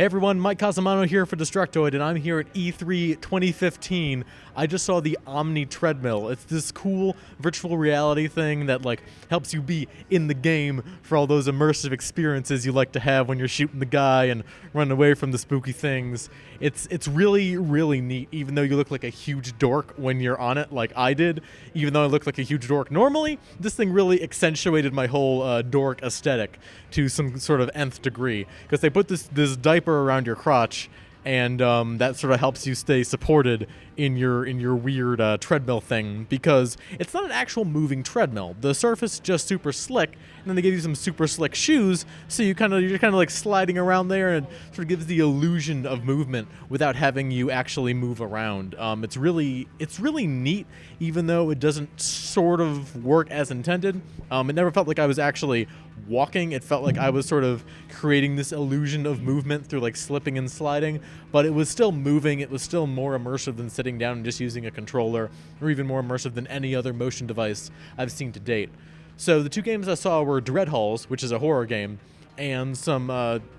everyone, Mike Casamano here for Destructoid, and I'm here at E3 2015. I just saw the Omni Treadmill. It's this cool virtual reality thing that helps you be in the game for all those immersive experiences you like to have when you're shooting the guy and running away from the spooky things. It's really, really neat, even though you look like a huge dork when you're on it like I did. Even though I look like a huge dork normally, this thing really accentuated my whole dork aesthetic to some sort of nth degree, because they put this diaper around your crotch, and that sort of helps you stay supported in your weird treadmill thing, because it's not an actual moving treadmill. The surface is just super slick, and then they give you some super slick shoes, so you're kind of like sliding around there, and it sort of gives the illusion of movement without having you actually move around. It's really neat, even though it doesn't sort of work as intended. It never felt like I was actually walking. It felt like I was sort of creating this illusion of movement through slipping and sliding, but it was still moving. It was still more immersive than sitting down and just using a controller, or even more immersive than any other motion device I've seen to date. So the two games I saw were Dread Halls, which is a horror game, and some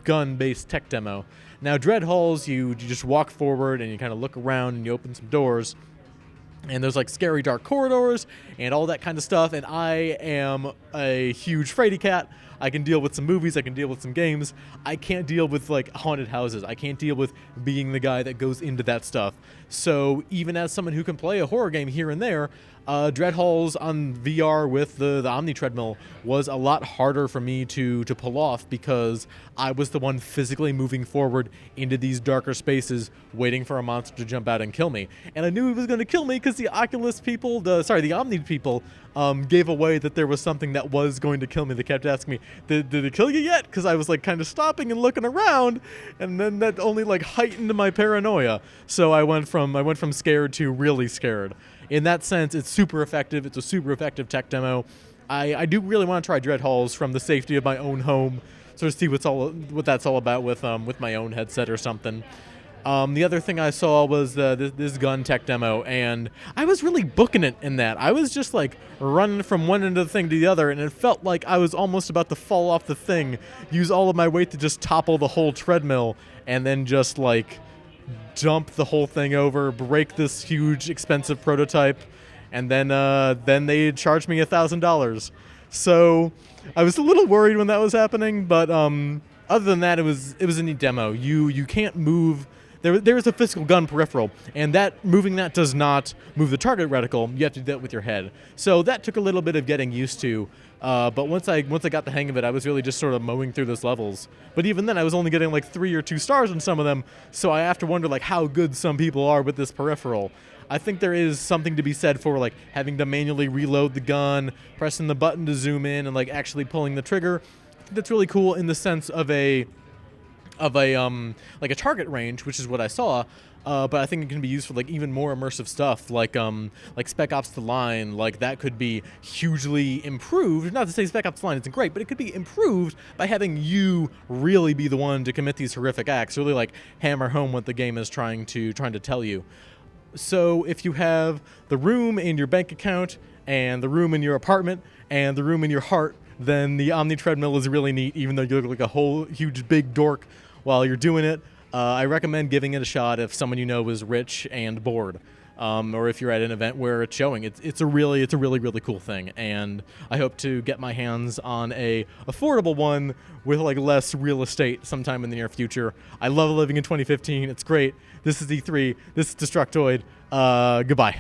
gun-based tech demo. Now, Dread Halls, you just walk forward and you kind of look around and you open some doors, and there's scary dark corridors and all that kind of stuff, and I am a huge fraidy cat. I can deal with some movies, I can deal with some games. I can't deal with haunted houses. I can't deal with being the guy that goes into that stuff. So even as someone who can play a horror game here and there, Dread Halls on VR with the Omni Treadmill was a lot harder for me to pull off, because I was the one physically moving forward into these darker spaces waiting for a monster to jump out and kill me. And I knew he was going to kill me because the Oculus people, the Omni people, gave away that there was something that was going to kill me. They kept asking me, did it kill you yet? Because I was kind of stopping and looking around, and then that only heightened my paranoia. So I went from scared to really scared. In that sense, it's super effective. It's a super effective tech demo. I do really want to try Dread Halls from the safety of my own home, sort of see what that's all about with my own headset or something. The other thing I saw was this gun tech demo, and I was really booking it in that. I was just running from one end of the thing to the other, and it felt like I was almost about to fall off the thing, use all of my weight to just topple the whole treadmill, and then just dump the whole thing over, break this huge expensive prototype, and then they charged me $1,000. So I was a little worried when that was happening, but other than that, it was a neat demo. You can't move. There is a physical gun peripheral, and moving that does not move the target reticle. You have to do that with your head. So that took a little bit of getting used to. But once I got the hang of it, I was really just sort of mowing through those levels. But even then, I was only getting 3 or 2 stars on some of them, so I have to wonder how good some people are with this peripheral. I think there is something to be said for having to manually reload the gun, pressing the button to zoom in, and actually pulling the trigger. I think that's really cool in the sense of a target range, which is what I saw. But I think it can be used for even more immersive stuff, like Spec Ops: The Line. That could be hugely improved. Not to say Spec Ops: The Line isn't great, but it could be improved by having you really be the one to commit these horrific acts. Really hammer home what the game is trying to tell you. So if you have the room in your bank account, and the room in your apartment, and the room in your heart, then the Omni Treadmill is really neat, even though you look like a whole huge big dork while you're doing it. I recommend giving it a shot if someone you know is rich and bored, or if you're at an event where it's showing. It's a really cool thing, and I hope to get my hands on a affordable one with less real estate sometime in the near future. I love living in 2015. It's great. This is E3. This is Destructoid. Goodbye.